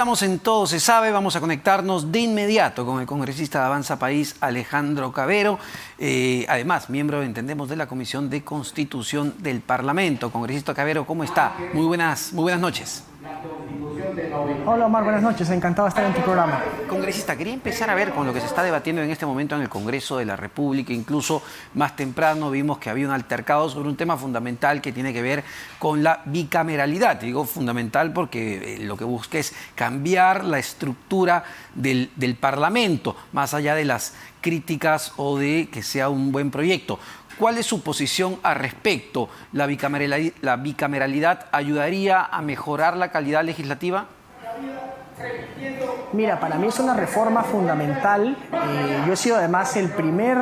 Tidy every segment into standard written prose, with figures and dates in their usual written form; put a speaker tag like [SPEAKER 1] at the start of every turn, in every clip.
[SPEAKER 1] Estamos en Todo se sabe, vamos a conectarnos de inmediato con el congresista de Avanza País, Alejandro Cavero, además miembro, entendemos, de la Comisión de Constitución del Parlamento. Congresista Cavero, ¿cómo está? Muy buenas noches.
[SPEAKER 2] Hola Omar, buenas noches, encantado de estar en tu programa.
[SPEAKER 1] Congresista, quería empezar a ver con lo que se está debatiendo en este momento en el Congreso de la República. Incluso más temprano vimos que había un altercado sobre un tema fundamental que tiene que ver con la bicameralidad. Digo fundamental porque lo que busca es cambiar la estructura del Parlamento, más allá de las críticas o de que sea un buen proyecto. ¿Cuál es su posición al respecto? ¿La bicameralidad ayudaría a mejorar la calidad legislativa?
[SPEAKER 2] Mira, para mí es una reforma fundamental. Yo he sido además el primer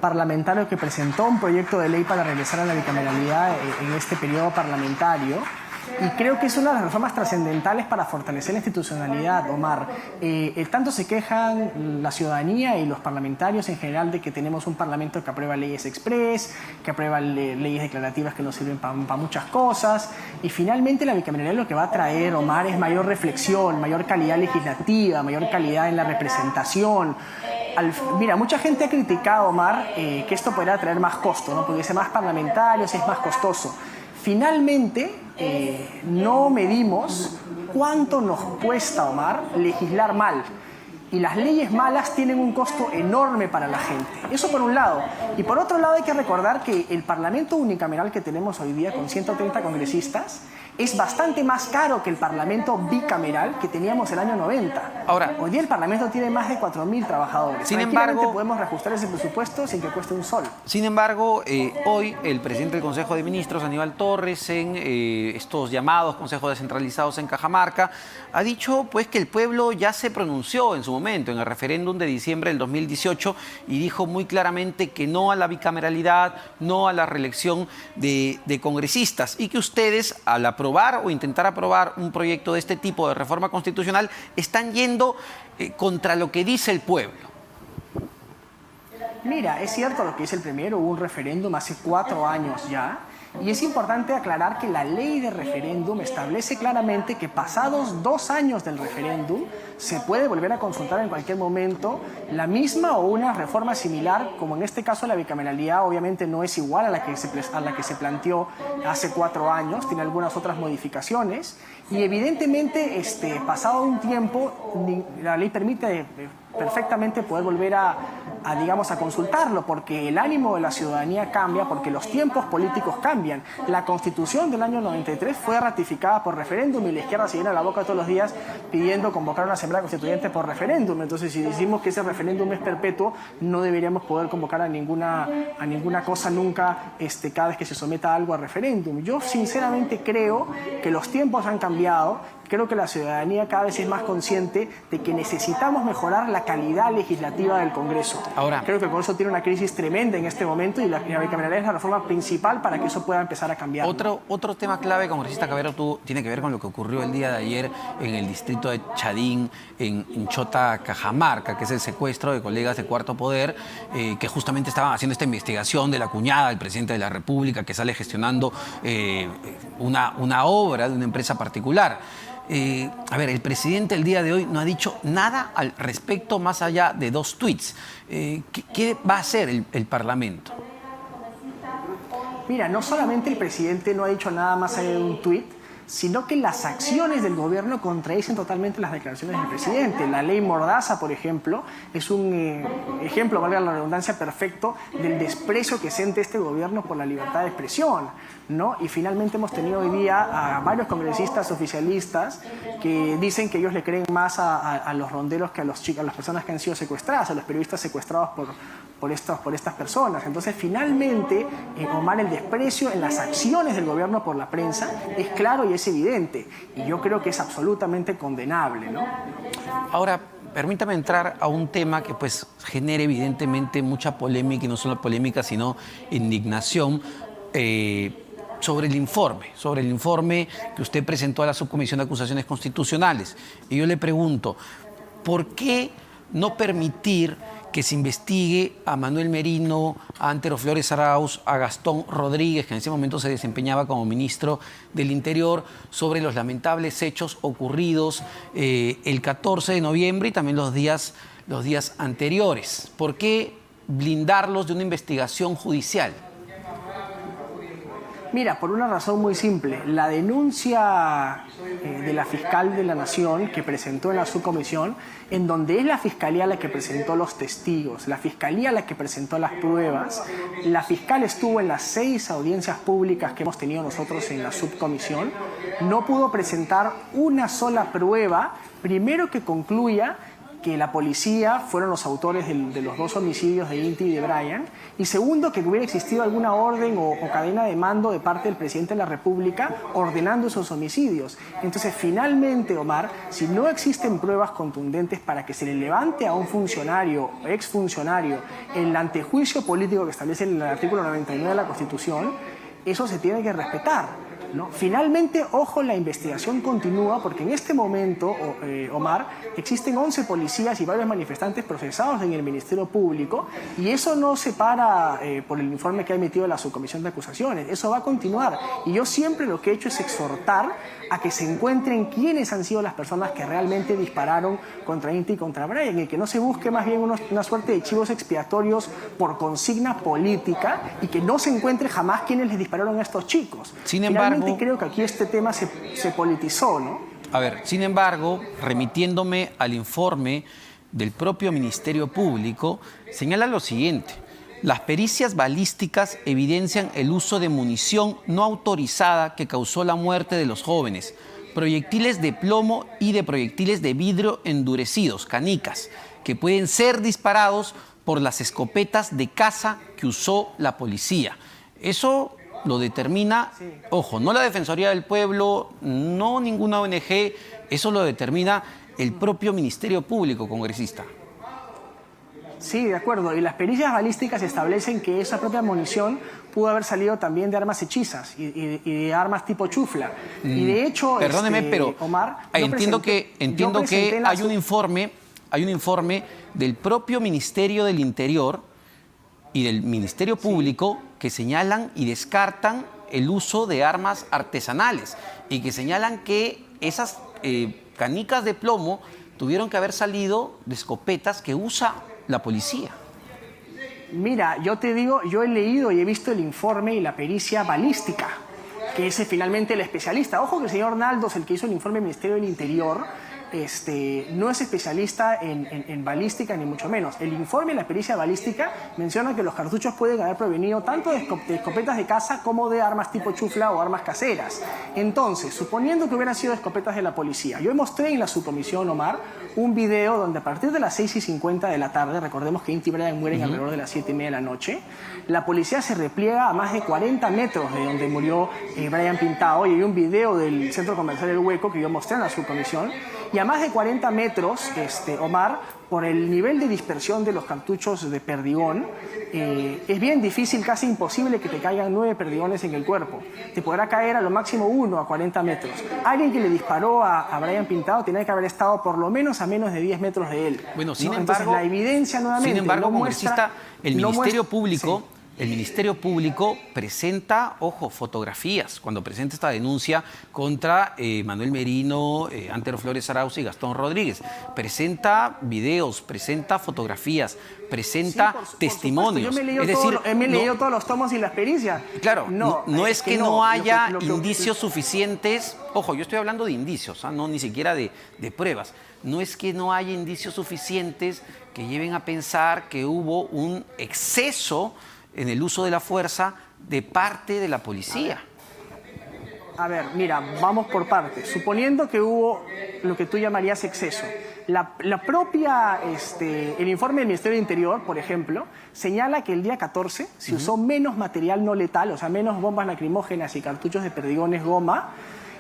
[SPEAKER 2] parlamentario que presentó un proyecto de ley para regresar a la bicameralidad en este periodo parlamentario. Y creo que es una de las reformas trascendentales para fortalecer la institucionalidad, Omar. Tanto se quejan la ciudadanía y los parlamentarios en general de que tenemos un parlamento que aprueba leyes express, que aprueba leyes declarativas que no sirven para muchas cosas. Y finalmente la bicameralidad lo que va a traer, Omar, es mayor reflexión, mayor calidad legislativa, mayor calidad en la representación. Mira, mucha gente ha criticado, Omar, que esto podría traer más costo, ¿no? Porque es más parlamentarios, es más costoso. Finalmente, no medimos cuánto nos cuesta, Omar, legislar mal. Y las leyes malas tienen un costo enorme para la gente. Eso por un lado. Y por otro lado hay que recordar que el Parlamento unicameral que tenemos hoy día, con 130 congresistas, es bastante más caro que el Parlamento bicameral que teníamos el año 90.
[SPEAKER 1] Ahora,
[SPEAKER 2] hoy día el Parlamento tiene más de 4.000 trabajadores.
[SPEAKER 1] Sin embargo,
[SPEAKER 2] podemos reajustar ese presupuesto sin que cueste un sol.
[SPEAKER 1] Sin embargo, hoy el presidente del Consejo de Ministros, Aníbal Torres, en estos llamados consejos descentralizados en Cajamarca, ha dicho pues que el pueblo ya se pronunció en su momento, en el referéndum de diciembre del 2018, y dijo muy claramente que no a la bicameralidad, no a la reelección de congresistas, y que ustedes, al aprobar o intentar aprobar un proyecto de este tipo de reforma constitucional, están yendo contra lo que dice el pueblo.
[SPEAKER 2] Mira, es cierto lo que dice el Premier, hubo un referéndum hace 4 años ya, y es importante aclarar que la ley de referéndum establece claramente que pasados 2 años del referéndum se puede volver a consultar en cualquier momento la misma o una reforma similar, como en este caso la bicameralidad obviamente no es igual a la que se planteó hace 4 años, tiene algunas otras modificaciones, y evidentemente pasado un tiempo la ley permite perfectamente poder volver a consultarlo, porque el ánimo de la ciudadanía cambia, porque los tiempos políticos cambian. La Constitución del año 93 fue ratificada por referéndum y la izquierda se llena la boca todos los días pidiendo convocar una asamblea constituyente por referéndum. Entonces, si decimos que ese referéndum es perpetuo, no deberíamos poder convocar a ninguna cosa nunca cada vez que se someta algo a referéndum. Yo sinceramente creo que los tiempos han cambiado. Creo que la ciudadanía cada vez es más consciente de que necesitamos mejorar la calidad legislativa del Congreso.
[SPEAKER 1] Ahora,
[SPEAKER 2] creo que el Congreso tiene una crisis tremenda en este momento y la bicameralidad es la reforma principal para que eso pueda empezar a cambiar.
[SPEAKER 1] Otro tema clave, congresista Cavero, tiene que ver con lo que ocurrió el día de ayer en el distrito de Chadín, en Chota, Cajamarca, que es el secuestro de colegas de Cuarto Poder, que justamente estaban haciendo esta investigación de la cuñada del presidente de la República, que sale gestionando una obra de una empresa particular. A ver, el presidente el día de hoy no ha dicho nada al respecto más allá de 2 tuits. ¿Qué va a hacer el Parlamento?
[SPEAKER 2] Mira, no solamente el presidente no ha dicho nada más allá de un tuit, sino que las acciones del gobierno contradicen totalmente las declaraciones del presidente. La ley Mordaza, por ejemplo, es un ejemplo, valga la redundancia, perfecto del desprecio que siente este gobierno por la libertad de expresión, ¿no? Y finalmente hemos tenido hoy día a varios congresistas oficialistas que dicen que ellos le creen más a los ronderos que a las personas que han sido secuestradas, a los periodistas secuestrados por estas personas. Entonces, finalmente, Omar, el desprecio en las acciones del gobierno por la prensa es claro y es evidente. Y yo creo que es absolutamente condenable, ¿no?
[SPEAKER 1] Ahora, permítame entrar a un tema que pues genera evidentemente mucha polémica, y no solo polémica, sino indignación, sobre el informe que usted presentó a la Subcomisión de Acusaciones Constitucionales. Y yo le pregunto, ¿por qué no permitir que se investigue a Manuel Merino, a Antero Flores Arauz, a Gastón Rodríguez, que en ese momento se desempeñaba como ministro del Interior, sobre los lamentables hechos ocurridos el 14 de noviembre y también los días anteriores. ¿Por qué blindarlos de una investigación judicial?
[SPEAKER 2] Mira, por una razón muy simple. La denuncia de la fiscal de la Nación que presentó en la subcomisión, en donde es la fiscalía la que presentó los testigos, la fiscalía la que presentó las pruebas, la fiscal estuvo en las 6 audiencias públicas que hemos tenido nosotros en la subcomisión, no pudo presentar una sola prueba, primero que concluya que la policía fueron los autores de los 2 homicidios de Inti y de Brian, y segundo, que hubiera existido alguna orden o cadena de mando de parte del presidente de la República ordenando esos homicidios. Entonces, finalmente, Omar, si no existen pruebas contundentes para que se le levante a un funcionario o exfuncionario el antejuicio político que establece el artículo 99 de la Constitución, eso se tiene que respetar, ¿no? Finalmente, ojo, la investigación continúa porque en este momento, Omar, existen 11 policías y varios manifestantes procesados en el Ministerio Público, y eso no se para por el informe que ha emitido la Subcomisión de Acusaciones. Eso va a continuar, y yo siempre lo que he hecho es exhortar a que se encuentren quiénes han sido las personas que realmente dispararon contra Inti y contra Brian, y que no se busque más bien una suerte de chivos expiatorios por consigna política, y que no se encuentre jamás quiénes les dispararon a estos chicos.
[SPEAKER 1] Sin embargo,
[SPEAKER 2] creo que aquí este tema se politizó, ¿no?
[SPEAKER 1] A ver, sin embargo, remitiéndome al informe del propio Ministerio Público, señala lo siguiente: las pericias balísticas evidencian el uso de munición no autorizada que causó la muerte de los jóvenes, proyectiles de plomo y de proyectiles de vidrio endurecidos, canicas, que pueden ser disparados por las escopetas de caza que usó la policía. Eso lo determina, ojo, no la Defensoría del Pueblo, no ninguna ONG, eso lo determina el propio Ministerio Público, congresista.
[SPEAKER 2] Sí, de acuerdo. Y las pericias balísticas establecen que esa propia munición pudo haber salido también de armas hechizas y de armas tipo chufla. Y de hecho,
[SPEAKER 1] perdóneme, pero
[SPEAKER 2] Omar,
[SPEAKER 1] entiendo que hay un informe del propio Ministerio del Interior y del Ministerio Público que señalan y descartan el uso de armas artesanales y que señalan que esas canicas de plomo tuvieron que haber salido de escopetas que usa la policía.
[SPEAKER 2] Mira, yo te digo, yo he leído y he visto el informe y la pericia balística, que es finalmente el especialista. Ojo que el señor Naldos, el que hizo el informe del Ministerio del Interior, no es especialista en balística, ni mucho menos. El informe de la pericia balística menciona que los cartuchos pueden haber provenido tanto de escopetas de caza como de armas tipo chufla o armas caseras. Entonces, suponiendo que hubieran sido escopetas de la policía, yo mostré en la subcomisión, Omar, un video donde a partir de las 6:50 de la tarde, recordemos que Inti y Brian mueren alrededor de las 7:30 de la noche, la policía se repliega a más de 40 metros de donde murió Brian Pintado, y hay un video del Centro Comercial El Hueco que yo mostré en la subcomisión, y a más de 40 metros, Omar, por el nivel de dispersión de los cartuchos de perdigón, es bien difícil, casi imposible que te caigan 9 perdigones en el cuerpo. Te podrá caer a lo máximo 1 a 40 metros. Alguien que le disparó a Brian Pintado tenía que haber estado por lo menos a menos de 10 metros de él.
[SPEAKER 1] Bueno, sin
[SPEAKER 2] ¿no?
[SPEAKER 1] embargo,
[SPEAKER 2] entonces, la evidencia nuevamente
[SPEAKER 1] sin embargo,
[SPEAKER 2] no
[SPEAKER 1] congresista,
[SPEAKER 2] muestra,
[SPEAKER 1] el Ministerio Público...
[SPEAKER 2] Sí.
[SPEAKER 1] El Ministerio Público presenta, ojo, fotografías cuando presenta esta denuncia contra Manuel Merino, Antero Flores Arauz y Gastón Rodríguez. Presenta videos, presenta fotografías, presenta testimonios.
[SPEAKER 2] Yo me he leído todos los tomos y las pericias.
[SPEAKER 1] Claro, no es que no haya indicios suficientes. Ojo, yo estoy hablando de indicios, no ni siquiera de pruebas. No es que no haya indicios suficientes que lleven a pensar que hubo un exceso en el uso de la fuerza de parte de la policía.
[SPEAKER 2] A ver, mira, vamos por partes. Suponiendo que hubo lo que tú llamarías exceso, la propia, el informe del Ministerio del Interior, por ejemplo, señala que el día 14 se usó menos material no letal, o sea, menos bombas lacrimógenas y cartuchos de perdigones goma,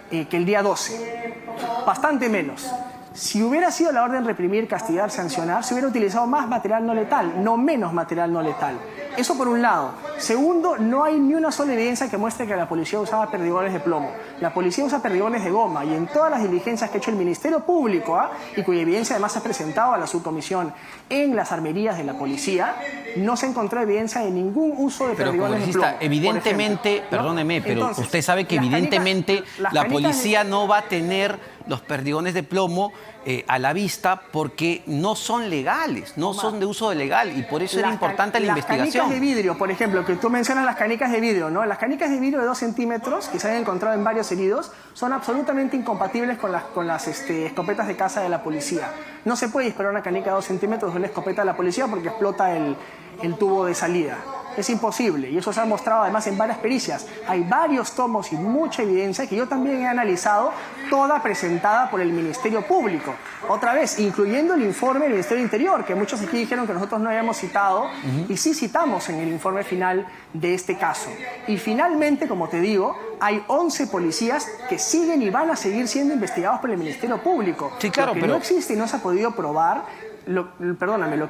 [SPEAKER 2] que el día 12. Bastante menos. Si hubiera sido la orden reprimir, castigar, sancionar, se hubiera utilizado más material no letal, no menos material no letal. Eso por un lado. Segundo, no hay ni una sola evidencia que muestre que la policía usaba perdigones de plomo. La policía usa perdigones de goma y en todas las diligencias que ha hecho el Ministerio Público, y cuya evidencia además se ha presentado a la subcomisión en las armerías de la policía, no se encontró evidencia de ningún uso de perdigones de plomo.
[SPEAKER 1] Evidentemente, perdóneme, pero entonces, usted sabe que evidentemente la policía no va a tener los perdigones de plomo a la vista porque no son legales, no son de uso legal y por eso era importante la investigación.
[SPEAKER 2] Las canicas de vidrio, por ejemplo, que tú mencionas las canicas de vidrio, ¿no? Las canicas de vidrio de 2 centímetros que se han encontrado en varios heridos son absolutamente incompatibles con las escopetas de caza de la policía. No se puede disparar una canica de 2 centímetros de una escopeta de la policía porque explota el tubo de salida. Es imposible y eso se ha mostrado además en varias pericias. Hay varios tomos y mucha evidencia que yo también he analizado, toda presentada por el Ministerio Público. Otra vez, incluyendo el informe del Ministerio Interior, que muchos aquí dijeron que nosotros no habíamos citado, y sí citamos en el informe final de este caso. Y finalmente, como te digo, hay 11 policías que siguen y van a seguir siendo investigados por el Ministerio Público.
[SPEAKER 1] Sí, claro,
[SPEAKER 2] Lo que no existe y no se ha podido probar. Lo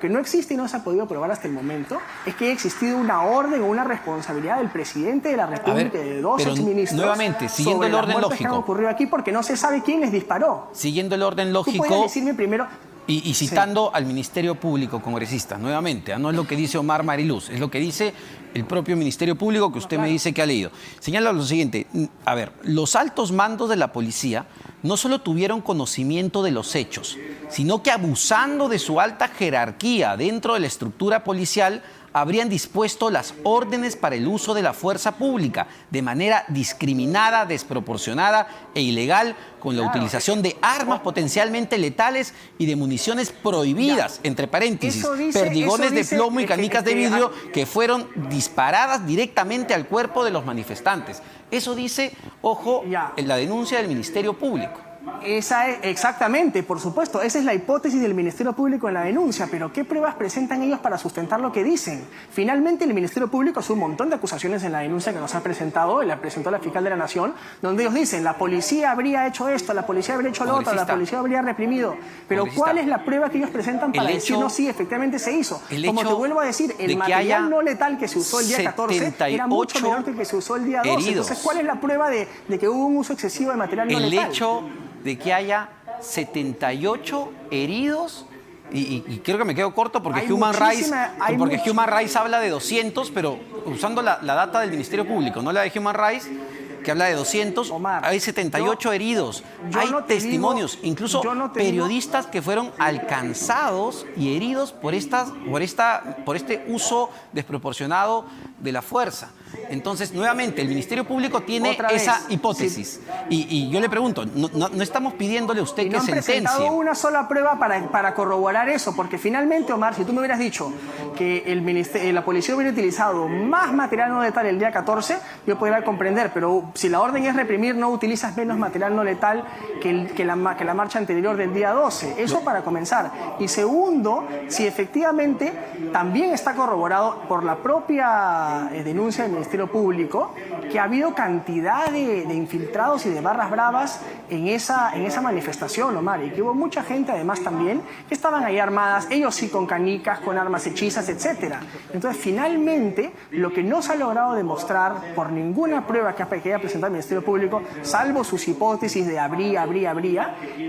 [SPEAKER 2] que no existe y no se ha podido probar hasta el momento es que haya existido una orden o una responsabilidad del presidente de la República y de 2 exministros.
[SPEAKER 1] Nuevamente, siguiendo el orden lógico.
[SPEAKER 2] Que han ocurrido aquí porque no se sabe quién les disparó.
[SPEAKER 1] Siguiendo el orden lógico.
[SPEAKER 2] ¿Tú puedes decirme primero?
[SPEAKER 1] Y citando al Ministerio Público, congresista, nuevamente, no es lo que dice Omar Mariluz, es lo que dice el propio Ministerio Público que usted me dice que ha leído. Señala lo siguiente, a ver, los altos mandos de la policía no solo tuvieron conocimiento de los hechos, sino que abusando de su alta jerarquía dentro de la estructura policial, habrían dispuesto las órdenes para el uso de la fuerza pública de manera discriminada, desproporcionada e ilegal, con la utilización de armas potencialmente letales y de municiones prohibidas, entre paréntesis, perdigones de plomo y canicas de vidrio que fueron disparadas directamente al cuerpo de los manifestantes. Eso dice, ojo, en la denuncia del Ministerio Público.
[SPEAKER 2] Exactamente, por supuesto, esa es la hipótesis del Ministerio Público en la denuncia, pero ¿qué pruebas presentan ellos para sustentar lo que dicen? Finalmente el Ministerio Público hace un montón de acusaciones en la denuncia que nos ha presentado, la presentó la Fiscal de la Nación, donde ellos dicen, la policía habría hecho esto, la policía habría hecho lo otro, la policía habría reprimido, pero ¿cuál es la prueba que ellos presentan para decirnos sí, efectivamente se hizo? Como te vuelvo a decir, el material no letal que se usó el día 14 era mucho menor que el que se usó el día 12, entonces ¿cuál es la prueba de que hubo un uso excesivo de material no letal?
[SPEAKER 1] El hecho de que haya 78 heridos, y creo que me quedo corto porque Human Rights habla de 200, pero usando la data del Ministerio Público, no la de Human Rights, que habla de 200, Omar, hay 78 heridos, hay testimonios, incluso periodistas que fueron alcanzados y heridos por este uso desproporcionado de la fuerza. Entonces, nuevamente, el Ministerio Público tiene esa hipótesis. Sí. Y yo le pregunto, no estamos pidiéndole a usted que sentencie.
[SPEAKER 2] No han presentado una sola prueba para corroborar eso, porque finalmente, Omar, si tú me hubieras dicho que la policía hubiera utilizado más material no letal el día 14, yo podría comprender, pero si la orden es reprimir, no utilizas menos material no letal que la marcha anterior del día 12. Eso para comenzar. Y segundo, si efectivamente también está corroborado por la propia denuncia del Ministerio Público que ha habido cantidad de infiltrados y de barras bravas en esa manifestación, Omar, y que hubo mucha gente además también que estaban ahí armadas, ellos sí con canicas, con armas hechizas, etc. Entonces finalmente lo que no se ha logrado demostrar por ninguna prueba que haya presentado el Ministerio Público, salvo sus hipótesis de habría,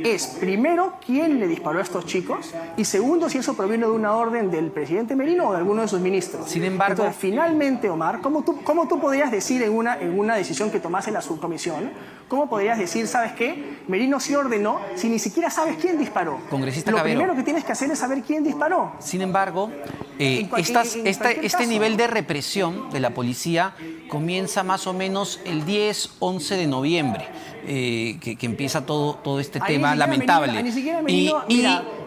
[SPEAKER 2] es primero quién le disparó a estos chicos y segundo si eso provino de una orden del presidente Merino o de alguno de sus ministros.
[SPEAKER 1] Sin embargo,
[SPEAKER 2] entonces finalmente, Omar, ¿cómo tú podrías decir en una decisión que tomase la subcomisión, cómo podrías decir, ¿sabes qué? Merino sí ordenó si ni siquiera sabes quién disparó?
[SPEAKER 1] Congresista
[SPEAKER 2] Lo
[SPEAKER 1] Cabero,
[SPEAKER 2] primero que tienes que hacer es saber quién disparó.
[SPEAKER 1] Sin embargo, este nivel de represión de la policía comienza más o menos el 10-11 de noviembre, que empieza todo este tema lamentable.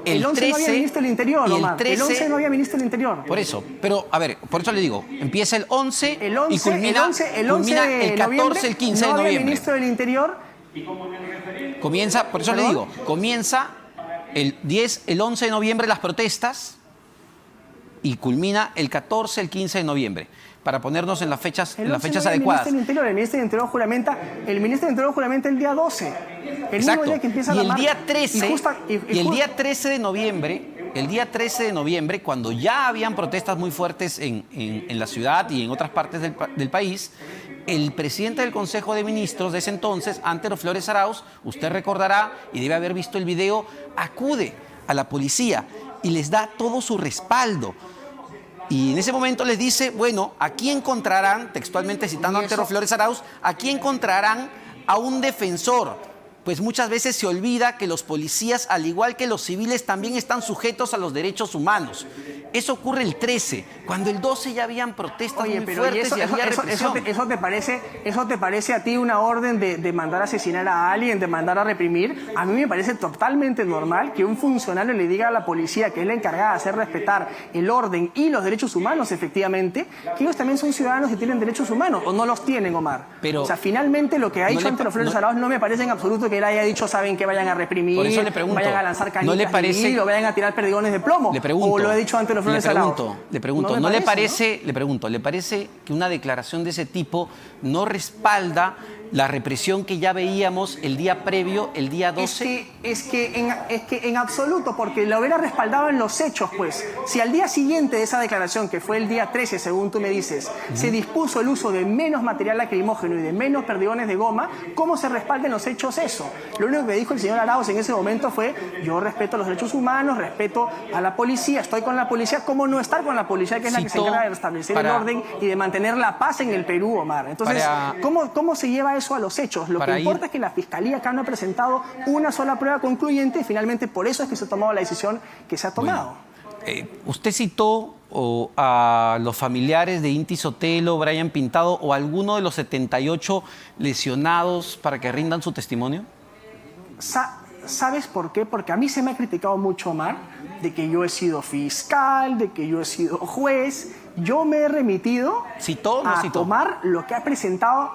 [SPEAKER 2] El 11 no había ministro del Interior, Omar. El 11 no había ministro del Interior.
[SPEAKER 1] Por eso, pero a ver, por eso le digo, empieza el 11 y culmina el 14, el 15 de noviembre.
[SPEAKER 2] No había ministro del Interior.
[SPEAKER 1] Comienza, por eso le digo, comienza el 11 de noviembre las protestas y culmina el 14, el 15 de noviembre, para ponernos en las fechas, adecuadas.
[SPEAKER 2] El Ministerio del Interior juramenta el día 12.
[SPEAKER 1] Exacto.
[SPEAKER 2] Mismo día que empieza
[SPEAKER 1] Y el
[SPEAKER 2] la
[SPEAKER 1] día
[SPEAKER 2] marcha.
[SPEAKER 1] 13, el día 13 de noviembre, cuando ya habían protestas muy fuertes en la ciudad y en otras partes del país, el presidente del Consejo de Ministros de ese entonces, Antero Flores Arauz, usted recordará y debe haber visto el video, acude a la policía y les da todo su respaldo. Y en ese momento les dice, bueno, aquí encontrarán, textualmente citando a Antero Flores Arauz, aquí encontrarán a un defensor. Pues muchas veces se olvida que los policías, al igual que los civiles, también están sujetos a los derechos humanos. Eso ocurre el 13, cuando el 12 ya habían protestas muy fuertes y había represión.
[SPEAKER 2] ¿Eso te parece a ti una orden de mandar a asesinar a alguien, de mandar a reprimir? A mí me parece totalmente normal que un funcionario le diga a la policía, que es la encargada de hacer respetar el orden y los derechos humanos, efectivamente, que ellos también son ciudadanos y tienen derechos humanos, o no los tienen, Omar.
[SPEAKER 1] Pero,
[SPEAKER 2] o sea, finalmente lo que ha dicho Antero Flores Arauz no me parece en absoluto que él haya dicho, saben que vayan a reprimir,
[SPEAKER 1] por eso le pregunto,
[SPEAKER 2] vayan a lanzar cañitas
[SPEAKER 1] ¿no le parece,
[SPEAKER 2] o vayan a tirar perdigones de plomo.
[SPEAKER 1] Le pregunto,
[SPEAKER 2] o lo ha dicho Antero Flores Arauz.
[SPEAKER 1] Le pregunto, ¿no le parece, ¿no? Le pregunto, ¿le parece que una declaración de ese tipo no respalda la represión que ya veíamos el día previo, el día 12?
[SPEAKER 2] Es que en absoluto, porque lo hubiera respaldado en los hechos, pues. Si al día siguiente de esa declaración, que fue el día 13, según tú me dices, se dispuso el uso de menos material lacrimógeno y de menos perdigones de goma, ¿cómo se respalda en los hechos eso? Lo único que dijo el señor Arauz en ese momento fue, yo respeto los derechos humanos, respeto a la policía, estoy con la policía. ¿Cómo no estar con la policía, que es la que se encarga de restablecer el orden y de mantener la paz en el Perú, Omar? Entonces, ¿cómo se lleva eso a los hechos? Lo que importa es que la Fiscalía acá no ha presentado una sola prueba concluyente y finalmente por eso es que se ha tomado la decisión que se ha tomado.
[SPEAKER 1] Bueno, usted citó a los familiares de Inti Sotelo, Brian Pintado o alguno de los 78 lesionados para que rindan su testimonio.
[SPEAKER 2] ¿Sabes por qué? Porque a mí se me ha criticado mucho, Omar, de que yo he sido fiscal, de que yo he sido juez. Yo me he remitido a tomar lo que ha presentado.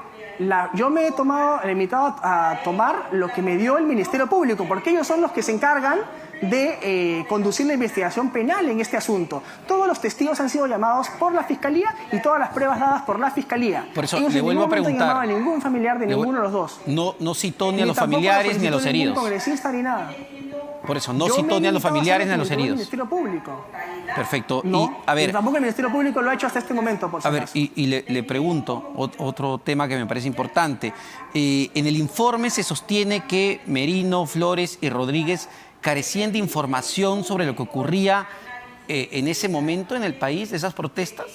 [SPEAKER 2] Yo me he limitado a tomar lo que me dio el Ministerio Público, porque ellos son los que se encargan de conducir la investigación penal en este asunto. Todos los testigos han sido llamados por la Fiscalía y todas las pruebas dadas por la Fiscalía.
[SPEAKER 1] Por eso
[SPEAKER 2] ellos
[SPEAKER 1] le vuelvo a preguntar.
[SPEAKER 2] No han llamado a ningún familiar de ninguno de los dos.
[SPEAKER 1] No citó ni a los familiares ni a los heridos.
[SPEAKER 2] Ningún congresista ni nada.
[SPEAKER 1] Por eso, no citó ni a los familiares ni a los heridos.
[SPEAKER 2] Ministerio Público.
[SPEAKER 1] Perfecto.
[SPEAKER 2] No,
[SPEAKER 1] y, a ver,
[SPEAKER 2] tampoco el Ministerio Público lo ha hecho hasta este momento, por si acaso.
[SPEAKER 1] Y le pregunto, otro tema que me parece importante. En el informe se sostiene que Merino, Flores y Rodríguez carecían de información sobre lo que ocurría en ese momento en el país, de esas protestas.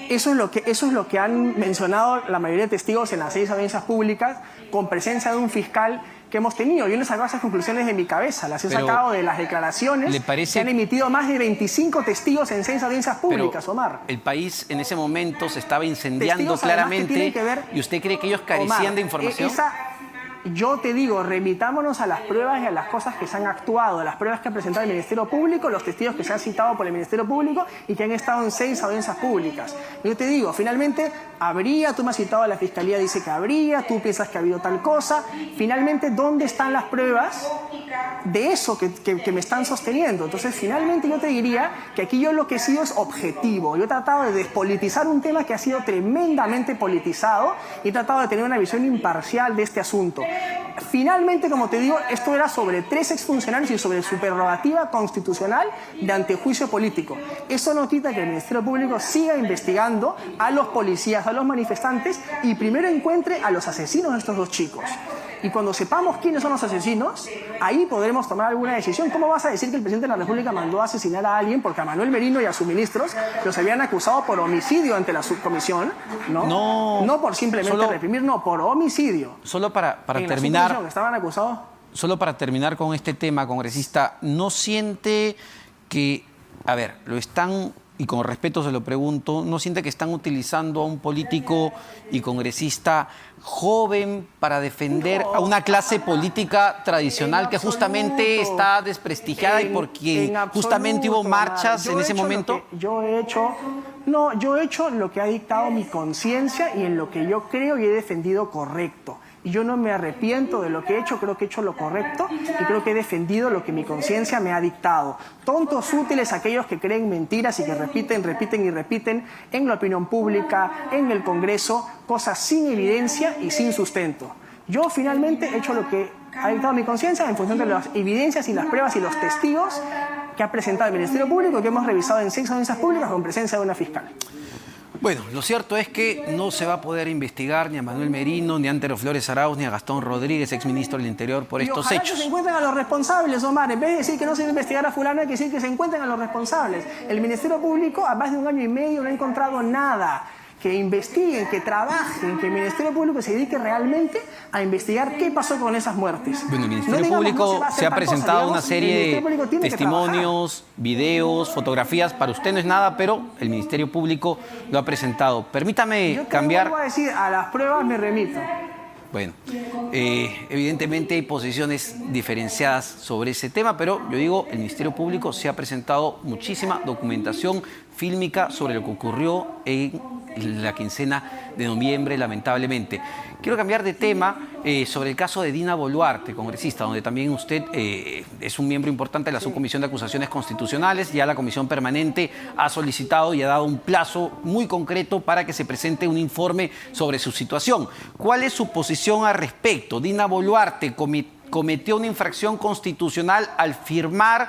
[SPEAKER 2] Eso es lo que han mencionado la mayoría de testigos en las 6 audiencias públicas, con presencia de un fiscal que hemos tenido. Yo no he sacado esas conclusiones de mi cabeza, las he sacado de las declaraciones que han emitido más de 25 testigos en 6 audiencias públicas, Omar.
[SPEAKER 1] El país en ese momento se estaba incendiando claramente y usted cree que ellos carecían, Omar, de información.
[SPEAKER 2] Yo te digo, remitámonos a las pruebas y a las cosas que se han actuado, a las pruebas que ha presentado el Ministerio Público, los testigos que se han citado por el Ministerio Público y que han estado en 6 audiencias públicas. Yo te digo, finalmente, tú me has citado a la Fiscalía, dice que habría, tú piensas que ha habido tal cosa. Finalmente, ¿dónde están las pruebas de eso que me están sosteniendo? Entonces, finalmente yo te diría que aquí yo lo que he sido es objetivo. Yo he tratado de despolitizar un tema que ha sido tremendamente politizado y he tratado de tener una visión imparcial de este asunto. Finalmente, como te digo, esto era sobre 3 exfuncionarios y sobre su prerrogativa constitucional de antejuicio político. Eso no quita que el Ministerio Público siga investigando a los policías, a los manifestantes y primero encuentre a los asesinos de estos 2 chicos. Y cuando sepamos quiénes son los asesinos, ahí podremos tomar alguna decisión. ¿Cómo vas a decir que el presidente de la República mandó a asesinar a alguien? Porque a Manuel Merino y a sus ministros los habían acusado por homicidio ante la subcomisión, ¿no? No por simplemente reprimir, no, por homicidio.
[SPEAKER 1] Solo para terminar,
[SPEAKER 2] estaban acusados.
[SPEAKER 1] Solo para terminar con este tema, congresista, ¿no siente que, a ver, lo están, y con respeto se lo pregunto, ¿no siente que están utilizando a un político y congresista joven para defender a una clase política tradicional que justamente está desprestigiada y por quien justamente hubo marchas en ese momento?
[SPEAKER 2] Yo he hecho lo que ha dictado mi conciencia y en lo que yo creo y he defendido correcto. y yo no me arrepiento de lo que he hecho, creo que he hecho lo correcto y creo que he defendido lo que mi conciencia me ha dictado. Tontos útiles aquellos que creen mentiras y que repiten y repiten en la opinión pública, en el Congreso, cosas sin evidencia y sin sustento. Yo finalmente he hecho lo que ha dictado mi conciencia en función de las evidencias y las pruebas y los testigos que ha presentado el Ministerio Público y que hemos revisado en 6 audiencias públicas con presencia de una fiscal.
[SPEAKER 1] Bueno, lo cierto es que no se va a poder investigar ni a Manuel Merino, ni a Antero Flores Arauz, ni a Gastón Rodríguez, exministro del Interior, por estos hechos.
[SPEAKER 2] Que se encuentren a los responsables, Omar. En vez de decir que no se va a investigar a fulano, hay que decir que se encuentren a los responsables. El Ministerio Público, a más de 1 año y medio, no ha encontrado nada. Que investiguen, que trabajen, que el Ministerio Público se dedique realmente a investigar qué pasó con esas muertes.
[SPEAKER 1] Bueno, el Ministerio Público se ha presentado una serie de testimonios, videos, fotografías. Para usted no es nada, pero el Ministerio Público lo ha presentado. Permítame cambiar.
[SPEAKER 2] Yo te voy a decir, a las pruebas me remito.
[SPEAKER 1] Bueno, evidentemente hay posiciones diferenciadas sobre ese tema, pero yo digo, el Ministerio Público se ha presentado muchísima documentación fílmica sobre lo que ocurrió en la quincena de noviembre, lamentablemente. Quiero cambiar de tema sobre el caso de Dina Boluarte, congresista, donde también usted es un miembro importante de la Subcomisión de Acusaciones Constitucionales. Ya la Comisión Permanente ha solicitado y ha dado un plazo muy concreto para que se presente un informe sobre su situación. ¿Cuál es su posición al respecto? Dina Boluarte cometió una infracción constitucional al firmar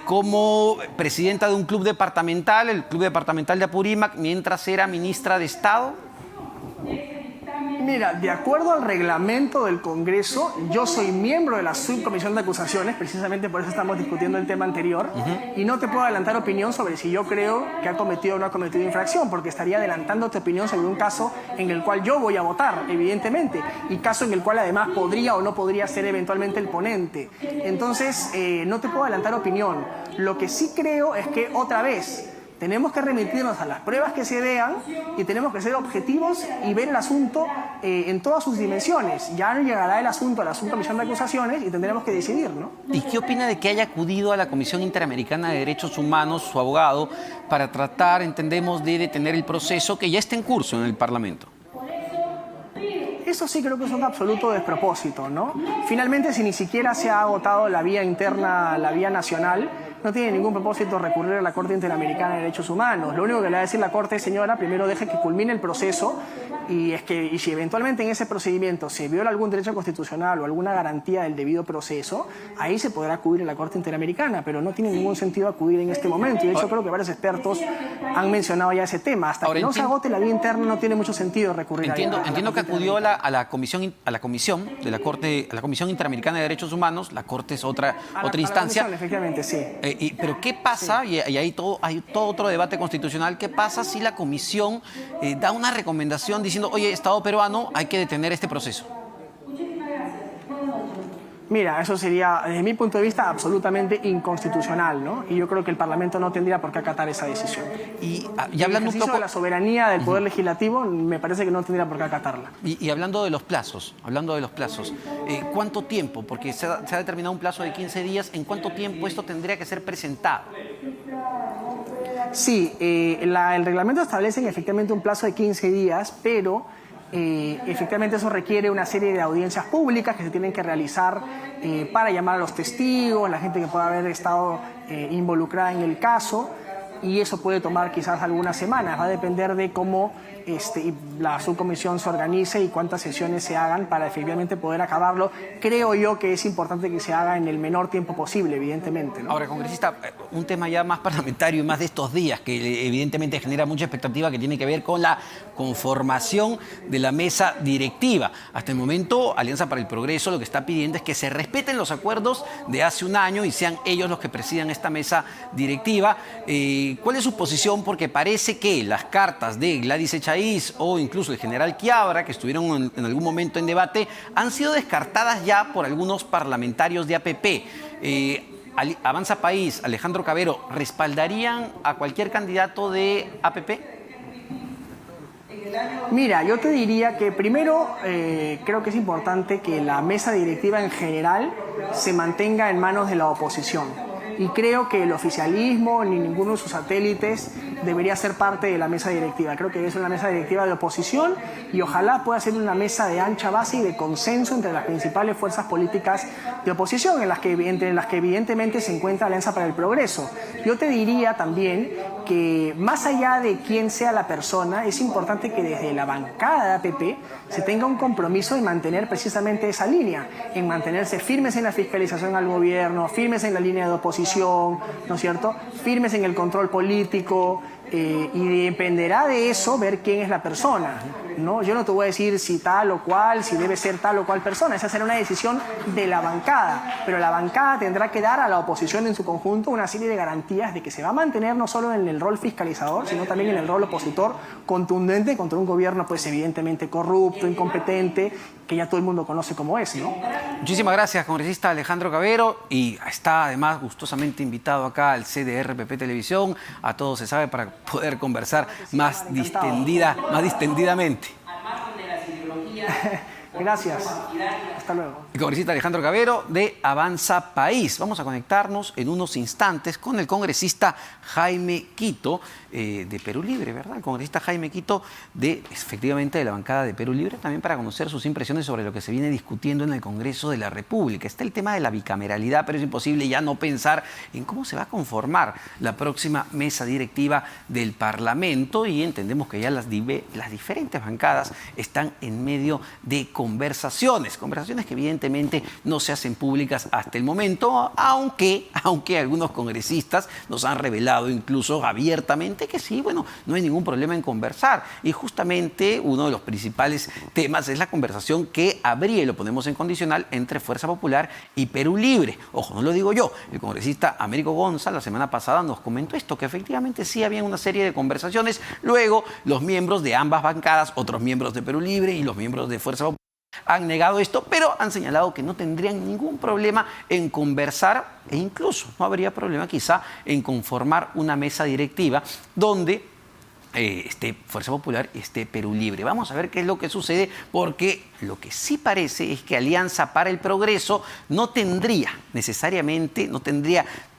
[SPEAKER 1] como presidenta de un club departamental, el Club Departamental de Apurímac, mientras era ministra de Estado.
[SPEAKER 2] Mira, de acuerdo al reglamento del Congreso, yo soy miembro de la Subcomisión de Acusaciones, precisamente por eso estamos discutiendo el tema anterior, y no te puedo adelantar opinión sobre si yo creo que ha cometido o no ha cometido infracción, porque estaría adelantándote opinión sobre un caso en el cual yo voy a votar, evidentemente, y caso en el cual además podría o no podría ser eventualmente el ponente. Entonces, no te puedo adelantar opinión. Lo que sí creo es que, otra vez, tenemos que remitirnos a las pruebas que se vean y tenemos que ser objetivos y ver el asunto en todas sus dimensiones. Ya llegará el asunto a la Subcomisión de Acusaciones y tendremos que decidir, ¿no?
[SPEAKER 1] ¿Y qué opina de que haya acudido a la Comisión Interamericana de Derechos Humanos, su abogado, para tratar, entendemos, de detener el proceso que ya está en curso en el Parlamento?
[SPEAKER 2] Eso sí creo que es un absoluto despropósito, ¿no? Finalmente, si ni siquiera se ha agotado la vía interna, la vía nacional, no tiene ningún propósito recurrir a la Corte Interamericana de Derechos Humanos. Lo único que le va a decir la Corte es, señora, primero deje que culmine el proceso y si eventualmente en ese procedimiento se viola algún derecho constitucional o alguna garantía del debido proceso, ahí se podrá acudir a la Corte Interamericana, pero no tiene ningún sentido acudir en este momento. Y de hecho creo que varios expertos han mencionado ya ese tema. Hasta que no se agote la vía interna no tiene mucho sentido recurrir a ella.
[SPEAKER 1] Entiendo que acudió a la comisión de la Corte, a la Comisión Interamericana de Derechos Humanos. La Corte es otra instancia.
[SPEAKER 2] Comisión, efectivamente, sí.
[SPEAKER 1] Pero ¿qué pasa? Sí. Y hay todo otro debate constitucional. ¿Qué pasa si la Comisión da una recomendación diciendo, oye, Estado peruano, hay que detener este proceso?
[SPEAKER 2] Mira, eso sería, desde mi punto de vista, absolutamente inconstitucional, ¿no? Y yo creo que el Parlamento no tendría por qué acatar esa decisión.
[SPEAKER 1] Y hablando un poco
[SPEAKER 2] de la soberanía del Poder Legislativo, me parece que no tendría por qué acatarla.
[SPEAKER 1] Y hablando de los plazos, ¿cuánto tiempo? Porque se ha determinado un plazo de 15 días. ¿En cuánto tiempo esto tendría que ser presentado?
[SPEAKER 2] Sí, el reglamento establece efectivamente un plazo de 15 días, pero efectivamente eso requiere una serie de audiencias públicas que se tienen que realizar para llamar a los testigos, la gente que pueda haber estado involucrada en el caso, y eso puede tomar quizás algunas semanas. Va a depender de cómo la subcomisión se organice y cuántas sesiones se hagan para efectivamente poder acabarlo. Creo yo que es importante que se haga en el menor tiempo posible, evidentemente, ¿no?
[SPEAKER 1] Ahora, congresista, un tema ya más parlamentario y más de estos días que evidentemente genera mucha expectativa, que tiene que ver con la conformación de la mesa directiva. Hasta el momento, Alianza para el Progreso lo que está pidiendo es que se respeten los acuerdos de hace un año y sean ellos los que presidan esta mesa directiva. ¿Cuál es su posición? Porque parece que las cartas de Gladys Echaíz o incluso el general Quiabra, que estuvieron en algún momento en debate, han sido descartadas ya por algunos parlamentarios de APP. Avanza País, Alejandro Cabero, ¿respaldarían a cualquier candidato de APP?
[SPEAKER 2] Mira, yo te diría que primero creo que es importante que la mesa directiva en general se mantenga en manos de la oposición. Y creo que el oficialismo ni ninguno de sus satélites debería ser parte de la mesa directiva. Creo que es una mesa directiva de oposición y ojalá pueda ser una mesa de ancha base y de consenso entre las principales fuerzas políticas de oposición, entre las que evidentemente se encuentra Alianza para el Progreso. Yo te diría también que más allá de quién sea la persona, es importante que desde la bancada de APP se tenga un compromiso de mantener precisamente esa línea, en mantenerse firmes en la fiscalización al gobierno, firmes en la línea de oposición, ¿no es cierto?, firmes en el control político, y dependerá de eso ver quién es la persona, ¿no? Yo no te voy a decir si tal o cual, si debe ser tal o cual persona, esa será una decisión de la bancada, pero la bancada tendrá que dar a la oposición en su conjunto una serie de garantías de que se va a mantener no solo en el rol fiscalizador, sino también en el rol opositor contundente contra un gobierno pues evidentemente corrupto, incompetente, que ya todo el mundo conoce como es, ¿no?
[SPEAKER 1] Muchísimas gracias, congresista Alejandro Cabero, y está además gustosamente invitado acá al CDR-PP Televisión, a todos se sabe, para poder conversar más distendidamente.
[SPEAKER 2] Gracias. Hasta luego.
[SPEAKER 1] El congresista Alejandro Cabero de Avanza País. Vamos a conectarnos en unos instantes con el congresista Jaime Quito de Perú Libre, ¿verdad? El congresista Jaime Quito efectivamente de la bancada de Perú Libre, también para conocer sus impresiones sobre lo que se viene discutiendo en el Congreso de la República. Está el tema de la bicameralidad, pero es imposible ya no pensar en cómo se va a conformar la próxima mesa directiva del Parlamento, y entendemos que ya las diferentes bancadas están en medio de conversaciones que evidentemente no se hacen públicas hasta el momento, aunque algunos congresistas nos han revelado incluso abiertamente que sí, bueno, no hay ningún problema en conversar. Y justamente uno de los principales temas es la conversación que habría, y lo ponemos en condicional, entre Fuerza Popular y Perú Libre. Ojo, no lo digo yo, el congresista Américo González la semana pasada nos comentó esto, que efectivamente sí había una serie de conversaciones. Luego los miembros de ambas bancadas, otros miembros de Perú Libre y los miembros de Fuerza Popular, han negado esto, pero han señalado que no tendrían ningún problema en conversar, e incluso no habría problema quizá en conformar una mesa directiva donde esté Fuerza Popular y esté Perú Libre. Vamos a ver qué es lo que sucede, porque lo que sí parece es que Alianza para el Progreso no tendría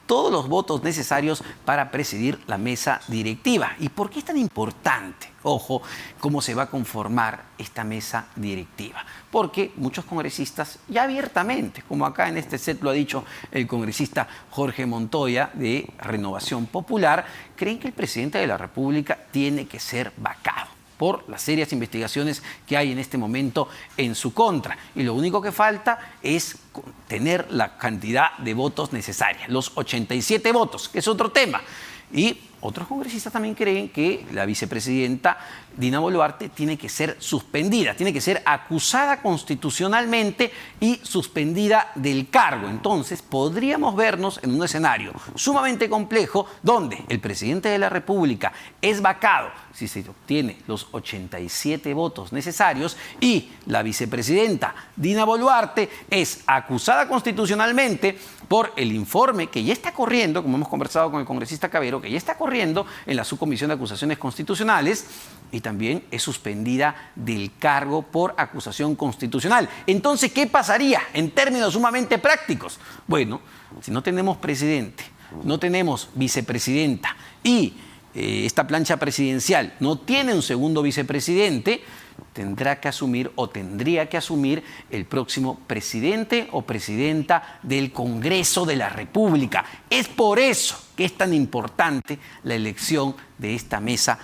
[SPEAKER 1] todos los votos necesarios para presidir la mesa directiva. ¿Y por qué es tan importante, ojo, cómo se va a conformar esta mesa directiva? Porque muchos congresistas, ya abiertamente, como acá en este set lo ha dicho el congresista Jorge Montoya de Renovación Popular, creen que el presidente de la República tiene que ser vacado por las serias investigaciones que hay en este momento en su contra. Y lo único que falta es tener la cantidad de votos necesarias, los 87 votos, que es otro tema. Y otros congresistas también creen que la vicepresidenta Dina Boluarte tiene que ser suspendida, tiene que ser acusada constitucionalmente y suspendida del cargo. Entonces podríamos vernos en un escenario sumamente complejo donde el presidente de la República es vacado si se obtiene los 87 votos necesarios y la vicepresidenta Dina Boluarte es acusada constitucionalmente por el informe que ya está corriendo, como hemos conversado con el congresista Cabero, que ya está corriendo en la Subcomisión de Acusaciones Constitucionales, y también es suspendida del cargo por acusación constitucional. Entonces, ¿qué pasaría en términos sumamente prácticos? Bueno, si no tenemos presidente, no tenemos vicepresidenta y esta plancha presidencial no tiene un segundo vicepresidente, tendría que asumir el próximo presidente o presidenta del Congreso de la República. Es por eso que es tan importante la elección de esta mesa